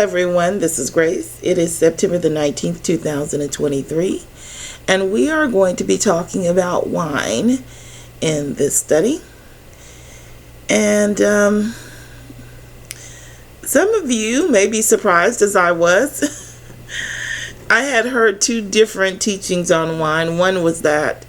everyone, this is Grace. It is September the 19th, 2023, and we are going to be talking about wine in this study. And some of you may be surprised, as I was. I had heard two different teachings on wine. One was that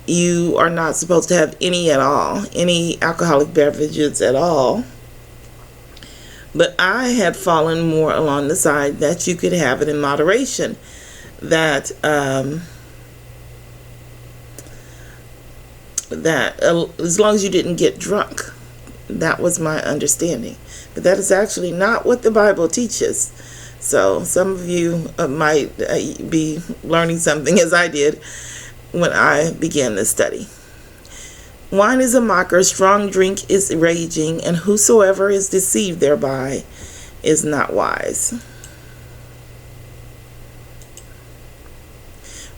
you are not supposed to have any at all, any alcoholic beverages at all. But I had fallen more along the side that you could have it in moderation, that as long as you didn't get drunk. That was my understanding. But that is actually not what the Bible teaches. So some of you might be learning something, as I did when I began this study. Wine is a mocker, strong drink is raging, and whosoever is deceived thereby is not wise.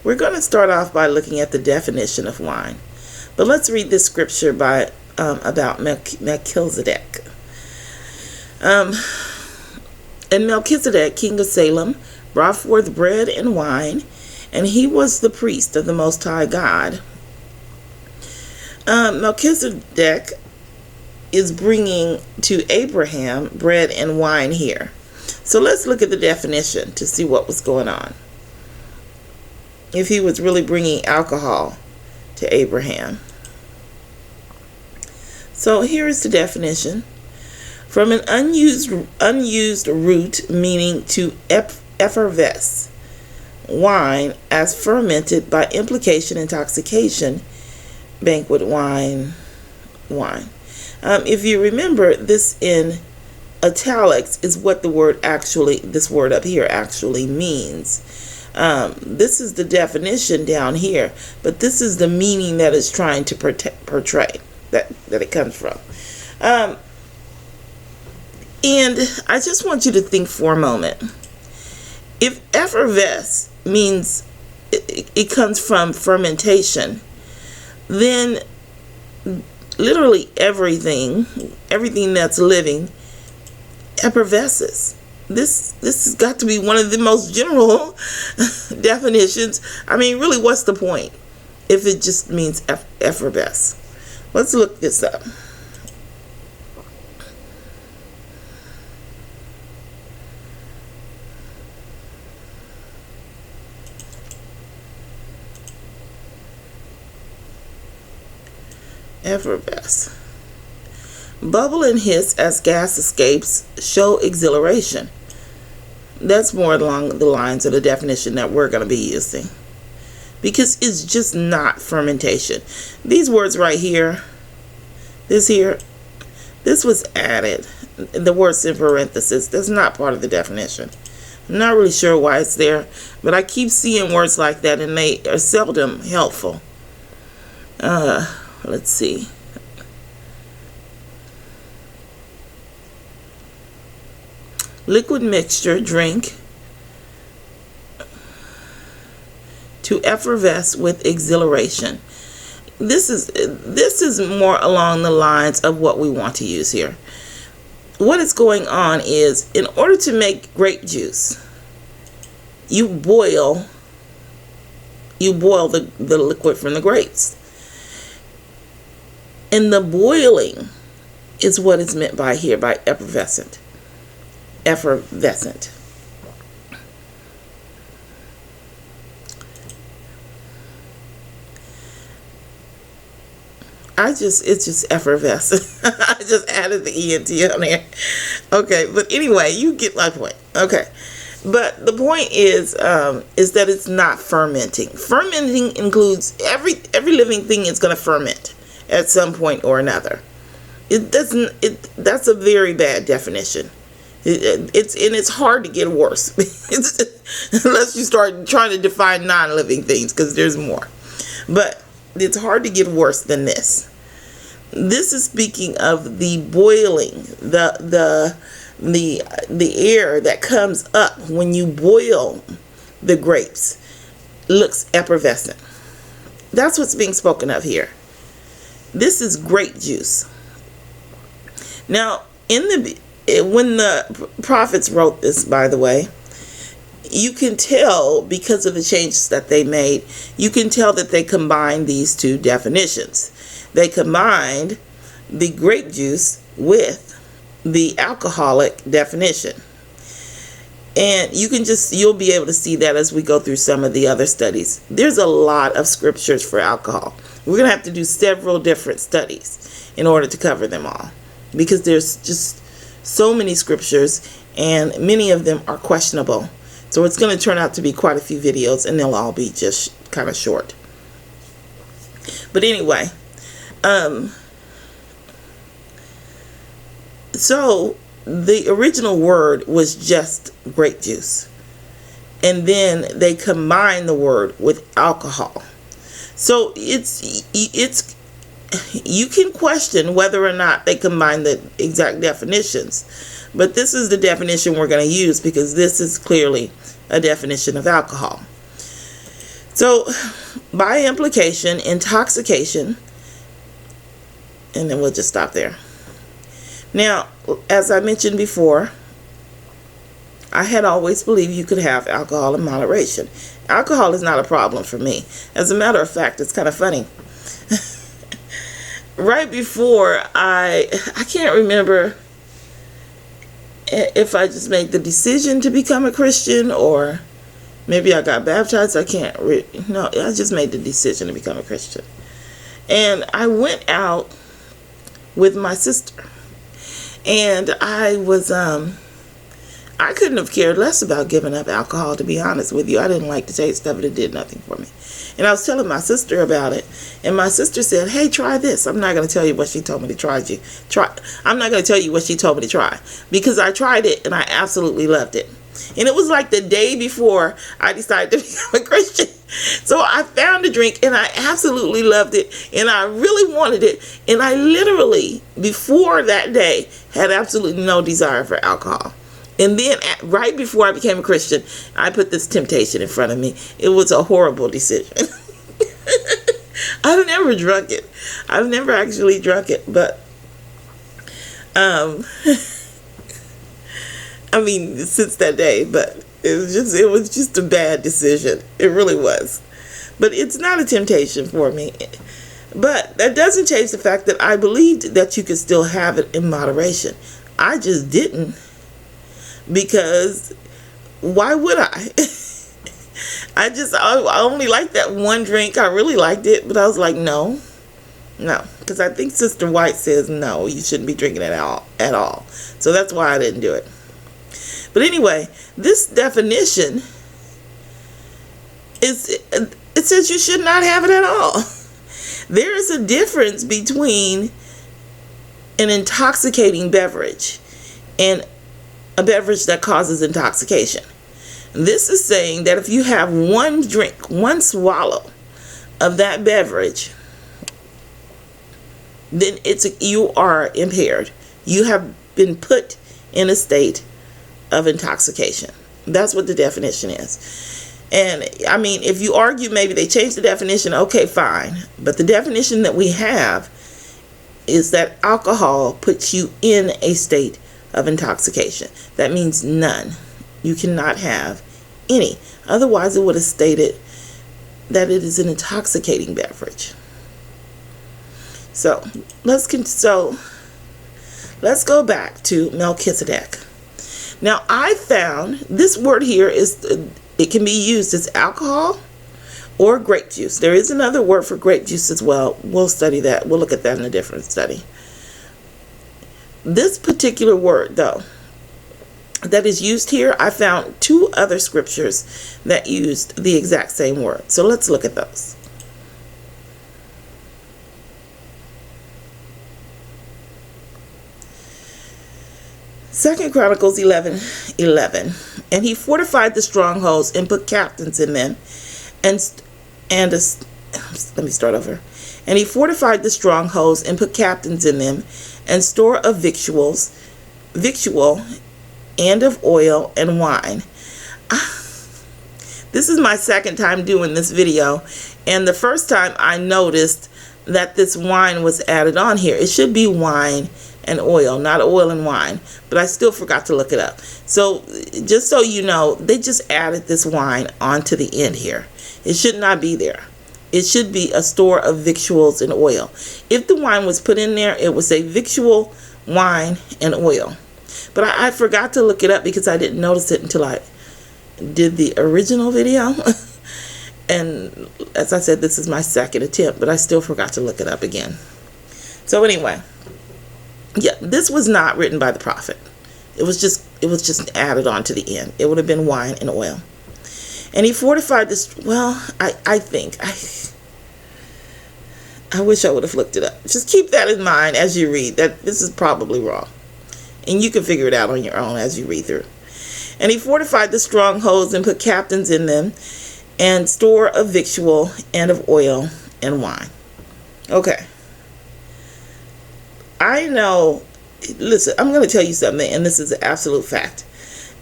We're going to start off by looking at the definition of wine. But let's read this scripture about Melchizedek. And Melchizedek, king of Salem, brought forth bread and wine, and he was the priest of the Most High God. Melchizedek is bringing to Abraham bread and wine here. So let's look at the definition to see what was going on. If he was really bringing alcohol to Abraham. So here is the definition. From an unused root meaning to effervesce, wine as fermented by implication, intoxication, banquet wine. If you remember, this in italics is what this word up here actually means. This is the definition down here, but this is the meaning that it's trying to portray, that it comes from. And I just want you to think for a moment. If effervesce means it comes from fermentation, then literally everything that's living effervesces. This has got to be one of the most general definitions. I mean, really, what's the point if it just means effervesce? Let's look this up. Effervesce. Bubble and hiss as gas escapes, show exhilaration. That's more along the lines of the definition that we're going to be using, because it's just not fermentation. These words right here, this was added. The word's in parentheses. That's not part of the definition. I'm not really sure why it's there, but I keep seeing words like that, and they are seldom helpful. Let's see. Liquid mixture, drink, to effervesce with exhilaration. This is more along the lines of what we want to use here. What is going on is, in order to make grape juice, you boil the liquid from the grapes. And the boiling is what is meant by here, by effervescent. Effervescent. It's just effervescent. I just added the ENT on there. Okay, but anyway, you get my point. Okay. But the point is that it's not fermenting. Fermenting includes every living thing is going to ferment at some point or another. That's a very bad definition. It's hard to get worse unless you start trying to define non-living things, because there's more. But it's hard to get worse than this. This is speaking of the boiling, the air that comes up when you boil the grapes looks effervescent. That's what's being spoken of here. This is grape juice. Now, in when the prophets wrote this, by the way, you can tell because of the changes that they made, you can tell that they combined these two definitions. They combined the grape juice with the alcoholic definition. And you'll be able to see that as we go through some of the other studies. There's a lot of scriptures for alcohol. We're going to have to do several different studies in order to cover them all, because there's just so many scriptures and many of them are questionable. So it's going to turn out to be quite a few videos, and they'll all be just kind of short. But anyway, so the original word was just grape juice, and then they combined the word with alcohol. So it's you can question whether or not they combine the exact definitions, but this is the definition we're going to use because this is clearly a definition of alcohol. So by implication, intoxication, and then we'll just stop there. Now, as I mentioned before, I had always believed you could have alcohol in moderation. Alcohol is not a problem for me. As a matter of fact, it's kind of funny. Right before I can't remember if I just made the decision to become a Christian or maybe I got baptized. I just made the decision to become a Christian. And I went out with my sister. And I couldn't have cared less about giving up alcohol, to be honest with you. I didn't like the taste of it. It did nothing for me. And I was telling my sister about it. And my sister said, hey, try this. I'm not going to tell you what she told me to try. I'm not going to tell you what she told me to try. Because I tried it and I absolutely loved it. And it was like the day before I decided to become a Christian. So I found a drink and I absolutely loved it. And I really wanted it. And I literally, before that day, had absolutely no desire for alcohol. And then right before I became a Christian, I put this temptation in front of me. It was a horrible decision. I've never drunk it. I've never actually drunk it. But, I mean, since that day, but it was just a bad decision. It really was. But it's not a temptation for me. But that doesn't change the fact that I believed that you could still have it in moderation. I just didn't, because why would I? I only liked that one drink. I really liked it, but I was like, no, because I think Sister White says no, you shouldn't be drinking it at all. So that's why I didn't do it. But anyway, this definition it says you should not have it at all. There is a difference between an intoxicating beverage and a beverage that causes intoxication. This is saying that if you have one drink, one swallow of that beverage, then you are impaired. You have been put in a state of intoxication. That's what the definition is. And I mean, if you argue maybe they changed the definition, okay, fine. But the definition that we have is that alcohol puts you in a state of intoxication. That means none. You cannot have any. Otherwise, it would have stated that it is an intoxicating beverage. So let's go back to Melchizedek. Now, I found this word here it can be used as alcohol or grape juice. There is another word for grape juice as well. We'll study that. We'll look at that in a different study. This particular word, though, that is used here, I found 2 other scriptures that used the exact same word. So let's look at those. Second Chronicles 11:11. And he fortified the strongholds and put captains in them, let me start over. And he fortified the strongholds and put captains in them, and store of victual, and of oil and wine. This is my second time doing this video, and the first time I noticed that this wine was added on here. It should be wine and oil, not oil and wine, but I still forgot to look it up. So just so you know, they just added this wine onto the end here. It should not be there. It should be a store of victuals and oil. If the wine was put in there, it would say victual, wine, and oil. But I forgot to look it up because I didn't notice it until I did the original video. And as I said, this is my second attempt, but I still forgot to look it up again. So anyway, yeah, this was not written by the prophet. It was just added on to the end. It would have been wine and oil. And he fortified this. Well, I wish I would have looked it up. Just keep that in mind as you read, that this is probably wrong. And you can figure it out on your own as you read through. And he fortified the strongholds and put captains in them, and store of victual and of oil and wine. Okay. I know, listen, I'm going to tell you something, and this is an absolute fact.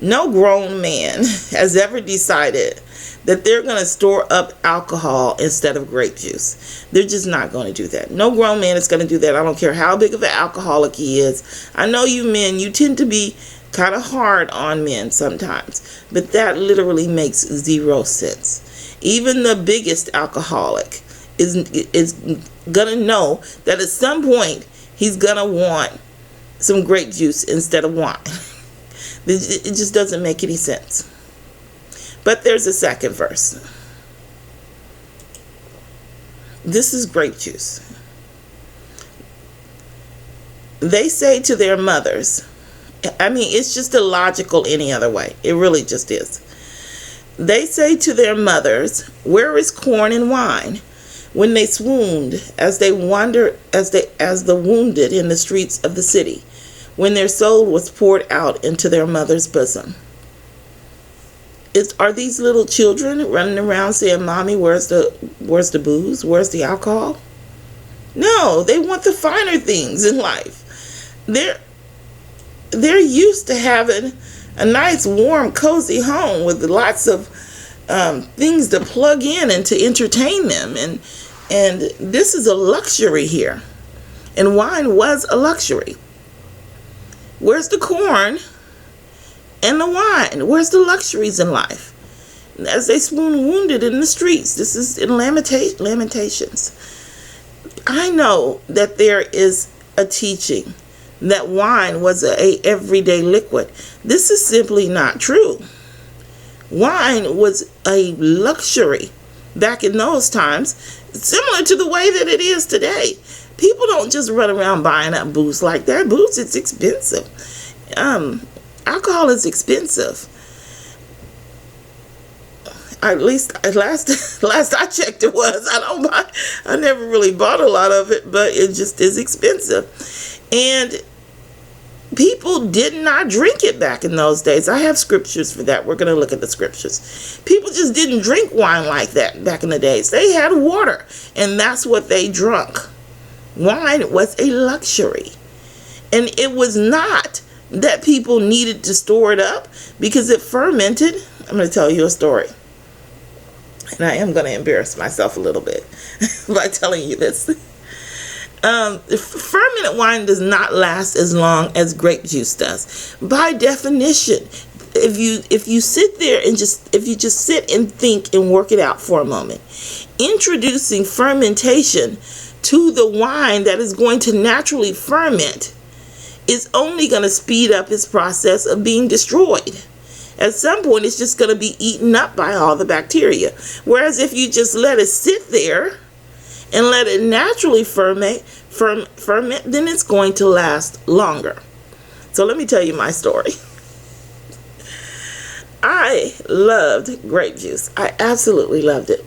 No grown man has ever decided that they're going to store up alcohol instead of grape juice. They're just not going to do that. No grown man is going to do that. I don't care how big of an alcoholic he is. I know you men, you tend to be kind of hard on men sometimes, but that literally makes zero sense. Even the biggest alcoholic is going to know that at some point he's going to want some grape juice instead of wine. It just doesn't make any sense. But there's a second verse. This is grape juice. They say to their mothers, I mean, it's just illogical any other way. It really just is. They say to their mothers, where is corn and wine? When they swooned, as they wandered, as the wounded in the streets of the city, when their soul was poured out into their mother's bosom. Are these little children running around saying, Mommy, where's the booze? Where's the alcohol? No, they want the finer things in life. They're used to having a nice, warm, cozy home with lots of things to plug in and to entertain them. And this is a luxury here. And wine was a luxury. Where's the corn and the wine? Where's the luxuries in life? As they swoon wounded in the streets. This is in Lamentations. I know that there is a teaching that wine was a everyday liquid. This is simply not true. Wine was a luxury back in those times, similar to the way that it is today. People don't just run around buying up booze like that. Booze is expensive. Alcohol is expensive. At least last I checked, it was. I never really bought a lot of it, but it just is expensive. And people did not drink it back in those days. I have scriptures for that. We're going to look at the scriptures. People just didn't drink wine like that back in the days. They had water, and that's what they drank. Wine was a luxury. And it was not that people needed to store it up because it fermented. I'm going to tell you a story. And I am going to embarrass myself a little bit by telling you this. Fermented wine does not last as long as grape juice does. By definition, if you sit there and if you just sit and think and work it out for a moment, introducing fermentation to the wine that is going to naturally ferment is only going to speed up its process of being destroyed. At some point, it's just going to be eaten up by all the bacteria. Whereas if you just let it sit there and let it naturally ferment, then it's going to last longer. So let me tell you my story. I loved grape juice. I absolutely loved it.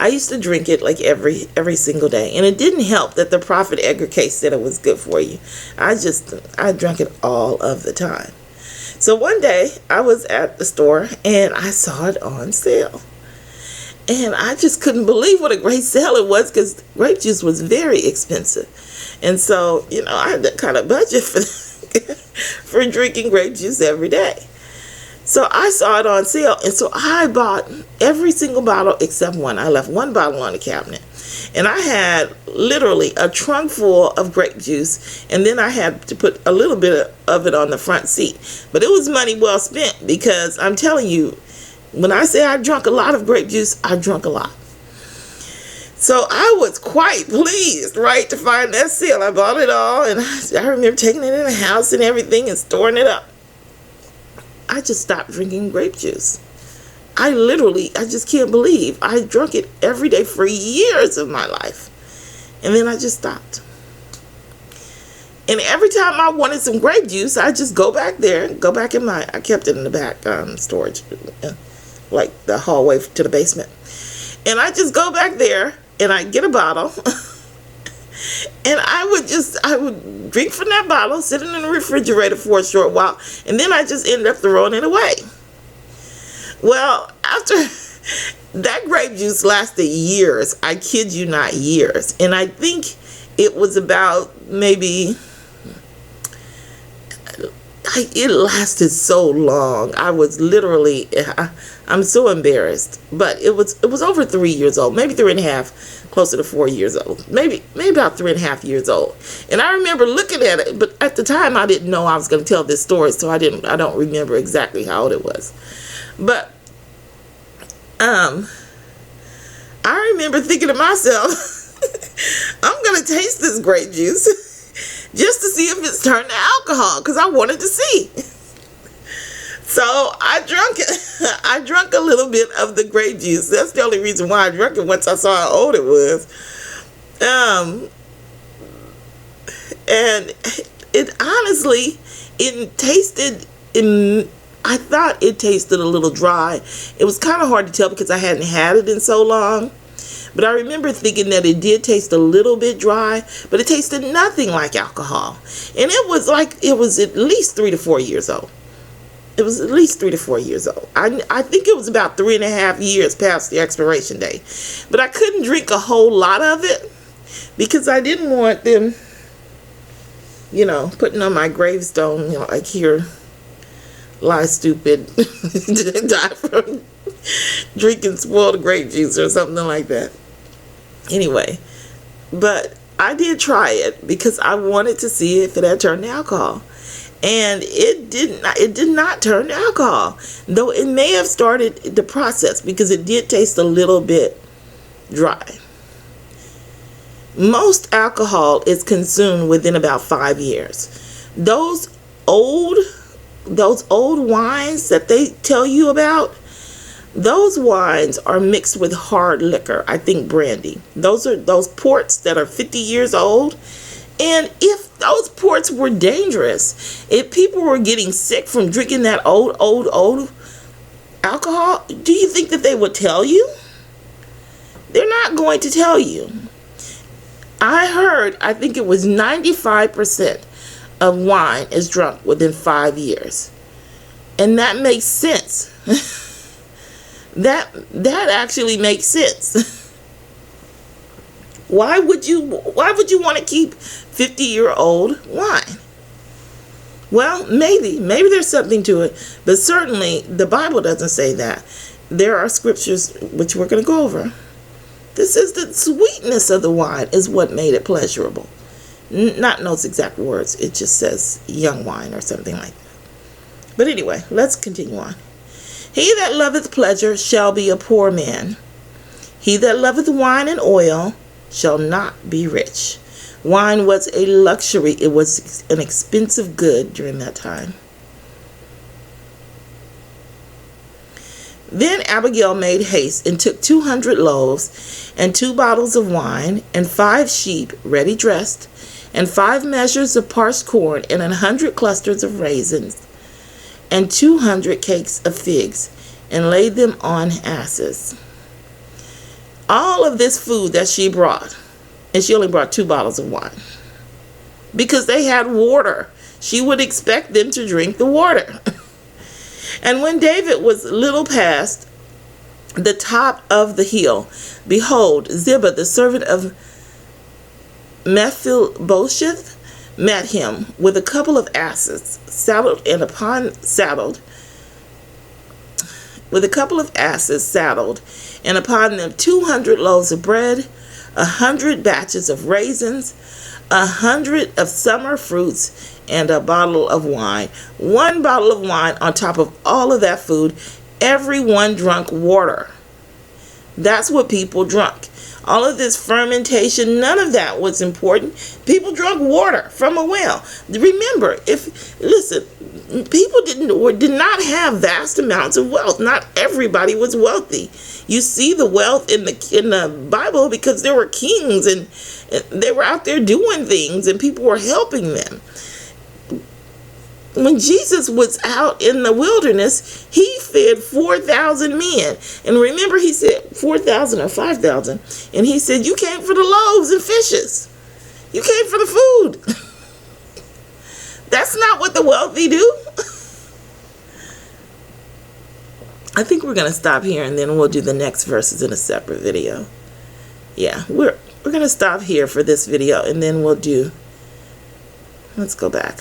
I used to drink it like every single day. And it didn't help that the Prophet Edgar Cayce said it was good for you. I drank it all of the time. So one day I was at the store and I saw it on sale. And I just couldn't believe what a great sale it was because grape juice was very expensive. And so, I had to kind of budget for drinking grape juice every day. So I saw it on sale, and so I bought every single bottle except one. I left one bottle on the cabinet. And I had literally a trunk full of grape juice, and then I had to put a little bit of it on the front seat. But it was money well spent, because I'm telling you, when I say I drank a lot of grape juice, I drank a lot. So I was quite pleased, right, to find that sale. I bought it all, and I remember taking it in the house and everything and storing it up. I just stopped drinking grape juice. I just can't believe I drank it every day for years of my life. And then I just stopped. And every time I wanted some grape juice, I just go back there, I kept it in the back storage, like the hallway to the basement. And I just go back there and I get a bottle. And I would drink from that bottle, sit in the refrigerator for a short while, and then I just ended up throwing it away. Well, after that grape juice lasted years, I kid you not, years. And I think it was about maybe, it lasted so long. I was literally, I'm so embarrassed. But it was over 3 years old, maybe 3.5. Closer to 4 years old, maybe about 3.5 years old. And I remember looking at it, but at the time I didn't know I was going to tell this story, so I don't remember exactly how old it was. But I remember thinking to myself, I'm going to taste this grape juice just to see if it's turned to alcohol, because I wanted to see. So I drank it. I drank a little bit of the grape juice. That's the only reason why I drank it, once I saw how old it was. And it honestly, I thought it tasted a little dry. It was kind of hard to tell because I hadn't had it in so long. But I remember thinking that it did taste a little bit dry, but it tasted nothing like alcohol. And it was at least 3 to 4 years old. It was at least 3 to 4 years old. I think it was about 3.5 years past the expiration date. But I couldn't drink a whole lot of it because I didn't want them, putting on my gravestone, like, here, lie stupid, die from drinking spoiled grape juice or something like that. Anyway, but I did try it because I wanted to see if it had turned to alcohol. And it did not turn to alcohol, though it may have started the process, because it did taste a little bit dry. Most alcohol is consumed within about 5 years. Those old wines that they tell you about, those wines are mixed with hard liquor, I think brandy. Those are those ports that are 50 years old. And if those ports were dangerous, if people were getting sick from drinking that old alcohol, do you think that they would tell you? They're not going to tell you. I think it was 95% of wine is drunk within 5 years. And that makes sense. That actually makes sense. Why would you want to keep 50-year-old wine? Well, maybe there's something to it, but certainly the Bible doesn't say that. There are scriptures which we're going to go over. This is the sweetness of the wine is what made it pleasurable. Not in those exact words. It just says young wine or something like that. But anyway, let's continue on. He that loveth pleasure shall be a poor man. He that loveth wine and oil shall not be rich. Wine was a luxury. It was an expensive good during that time. Then Abigail made haste and took 200 loaves and 2 bottles of wine and 5 sheep ready dressed and 5 measures of parched corn and 100 clusters of raisins and 200 cakes of figs, and laid them on asses. All of this food that she brought, and she only brought 2 bottles of wine, because they had water. She would expect them to drink the water. And when David was little past the top of the hill, behold, Ziba, the servant of Mephibosheth, met him with a couple of asses, saddled, and upon saddled with a couple of asses saddled, and upon them 200 loaves of bread, 100 batches of raisins, 100 of summer fruits, and a bottle of wine. 1 bottle of wine on top of all of that food. Everyone drunk water. That's what people drank. All of this fermentation, none of that was important. People drank water from a well. Remember, people did not have vast amounts of wealth. Not everybody was wealthy. You see the wealth in the Bible because there were kings and they were out there doing things and people were helping them. When Jesus was out in the wilderness, he fed 4,000 men. And remember, he said 4,000 or 5,000. And he said, you came for the loaves and fishes. You came for the food. That's not what the wealthy do. I think we're going to stop here and then we'll do the next verses in a separate video. Yeah, we're going to stop here for this video and then we'll do, let's go back.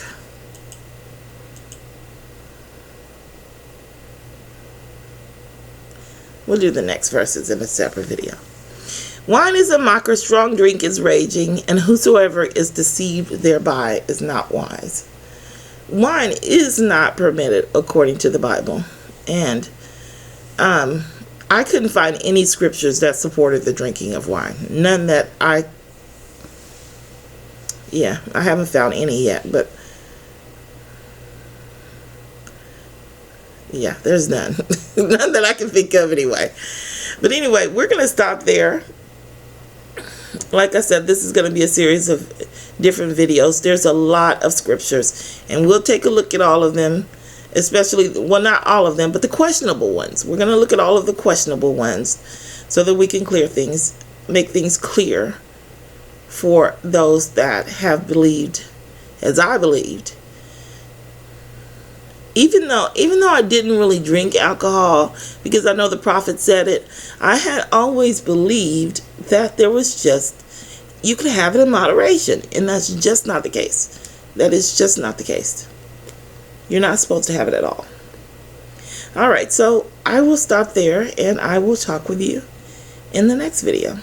We'll do the next verses in a separate video. Wine is a mocker, strong drink is raging, and whosoever is deceived thereby is not wise. Wine is not permitted according to the Bible. And I couldn't find any scriptures that supported the drinking of wine. None that I haven't found any yet, but yeah, there's none. None that I can think of anyway. But anyway, we're going to stop there. Like I said, this is going to be a series of different videos. There's a lot of scriptures, and we'll take a look at all of them, especially, well, not all of them, but the questionable ones. We're going to look at all of the questionable ones so that we can clear things, make things clear for those that have believed as I believed. Even though I didn't really drink alcohol, because I know the prophet said it, I had always believed that there was you could have it in moderation, and that's just not the case. That is just not the case. You're not supposed to have it at all. All right, so I will stop there, and I will talk with you in the next video.